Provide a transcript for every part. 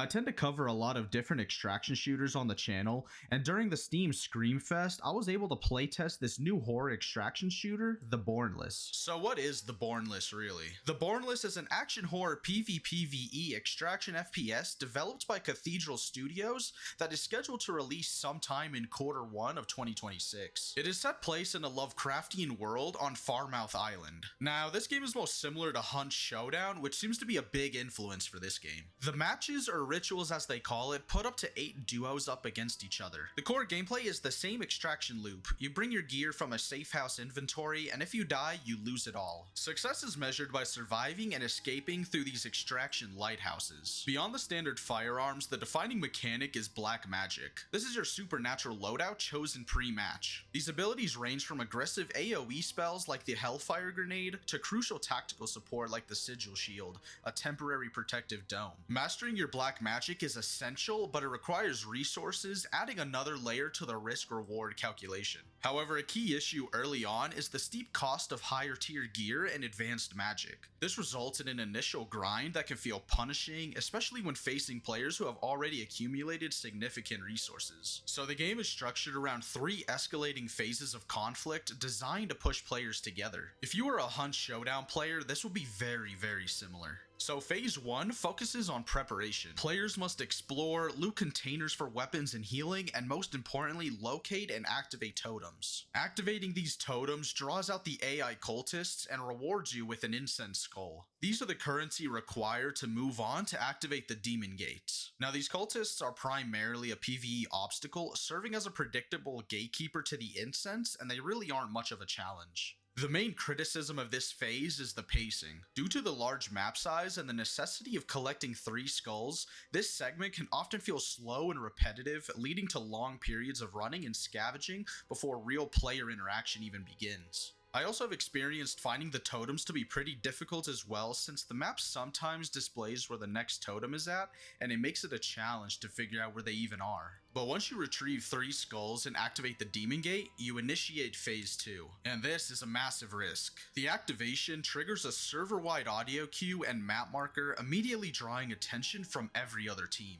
I tend to cover a lot of different extraction shooters on the channel, and during the Steam Screamfest, I was able to playtest this new horror extraction shooter, the Bornless. So what is the Bornless really? The Bornless is an action horror PvPvE extraction FPS developed by Cathedral Studios that is scheduled to release sometime in Q1 of 2026. It is set place in a Lovecraftian world on Farmouth Island. Now, this game is most similar to Hunt Showdown, which seems to be a big influence for this game. The matches, or rituals as they call it, put up to 8 duos up against each other. The core gameplay is the same extraction loop. You bring your gear from a safe house inventory, and if you die, you lose it all. Success is measured by surviving and escaping through these extraction lighthouses. Beyond the standard firearms, the defining mechanic is black magic. This is your supernatural loadout chosen pre-match. These abilities range from aggressive AoE spells like the Hellfire Grenade to crucial tactical support like the Sigil Shield, a temporary protective dome. Mastering your black magic is essential, but it requires resources, adding another layer to the risk-reward calculation. However, a key issue early on is the steep cost of higher tier gear and advanced magic. This results in an initial grind that can feel punishing, especially when facing players who have already accumulated significant resources. So the game is structured around 3 escalating phases of conflict designed to push players together. If you are a Hunt Showdown player, this will be very similar. So phase 1 focuses on preparation. Players must explore, loot containers for weapons and healing, and most importantly, locate and activate totems. Activating these totems draws out the AI cultists and rewards you with an incense skull. These are the currency required to move on to activate the demon gates. Now, these cultists are primarily a PvE obstacle, serving as a predictable gatekeeper to the incense, and they really aren't much of a challenge. The main criticism of this phase is the pacing. Due to the large map size and the necessity of collecting 3 skulls, this segment can often feel slow and repetitive, leading to long periods of running and scavenging before real player interaction even begins. I also have experienced finding the totems to be pretty difficult as well, since the map sometimes displays where the next totem is at, and it makes it a challenge to figure out where they even are. But once you retrieve 3 skulls and activate the demon gate, you initiate phase 2, and this is a massive risk. The activation triggers a server-wide audio cue and map marker, immediately drawing attention from every other team.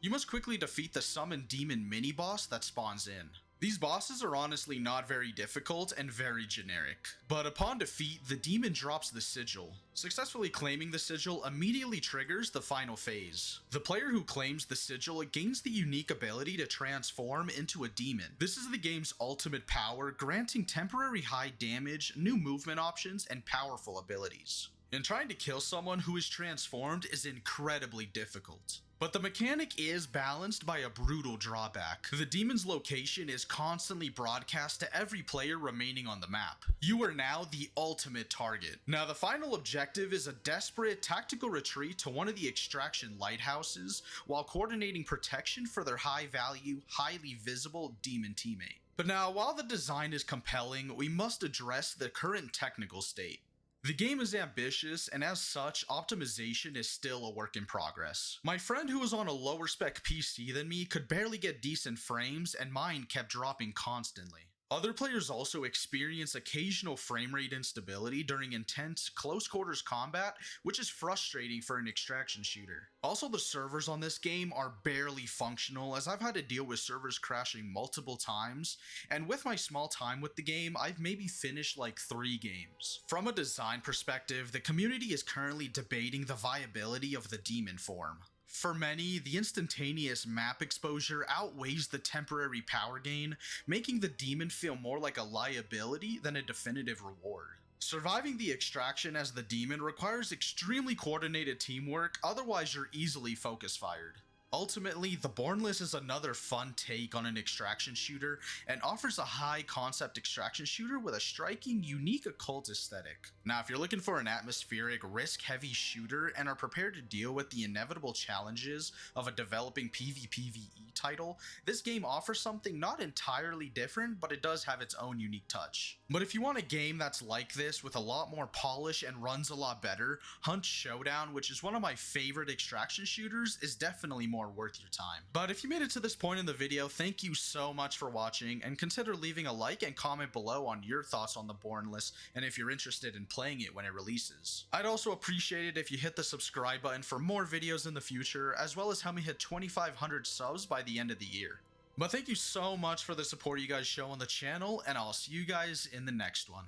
You must quickly defeat the summoned demon mini-boss that spawns in. These bosses are honestly not very difficult and very generic, but upon defeat, the demon drops the sigil. Successfully claiming the sigil immediately triggers the final phase. The player who claims the sigil gains the unique ability to transform into a demon. This is the game's ultimate power, granting temporary high damage, new movement options, and powerful abilities. And trying to kill someone who is transformed is incredibly difficult. But the mechanic is balanced by a brutal drawback. The demon's location is constantly broadcast to every player remaining on the map. You are now the ultimate target. Now, the final objective is a desperate tactical retreat to one of the extraction lighthouses while coordinating protection for their high-value, highly visible demon teammate. But now, while the design is compelling, we must address the current technical state. The game is ambitious, and as such, optimization is still a work in progress. My friend who was on a lower spec PC than me could barely get decent frames, and mine kept dropping constantly. Other players also experience occasional frame rate instability during intense, close quarters combat, which is frustrating for an extraction shooter. Also, the servers on this game are barely functional, as I've had to deal with servers crashing multiple times, and with my small time with the game, I've maybe finished like 3 games. From a design perspective, the community is currently debating the viability of the demon form. For many, the instantaneous map exposure outweighs the temporary power gain, making the demon feel more like a liability than a definitive reward. Surviving the extraction as the demon requires extremely coordinated teamwork, otherwise you're easily focus fired. Ultimately, the Bornless is another fun take on an extraction shooter and offers a high concept extraction shooter with a striking, unique occult aesthetic. Now, if you're looking for an atmospheric, risk-heavy shooter and are prepared to deal with the inevitable challenges of a developing PvPvE title, this game offers something not entirely different, but it does have its own unique touch. But if you want a game that's like this with a lot more polish and runs a lot better, Hunt Showdown, which is one of my favorite extraction shooters, is definitely more more worth your time. But if you made it to this point in the video, thank you so much for watching, and consider leaving a like and comment below on your thoughts on the Bornless and if you're interested in playing it when it releases. I'd also appreciate it if you hit the subscribe button for more videos in the future, as well as help me hit 2,500 subs by the end of the year. But thank you so much for the support you guys show on the channel, and I'll see you guys in the next one.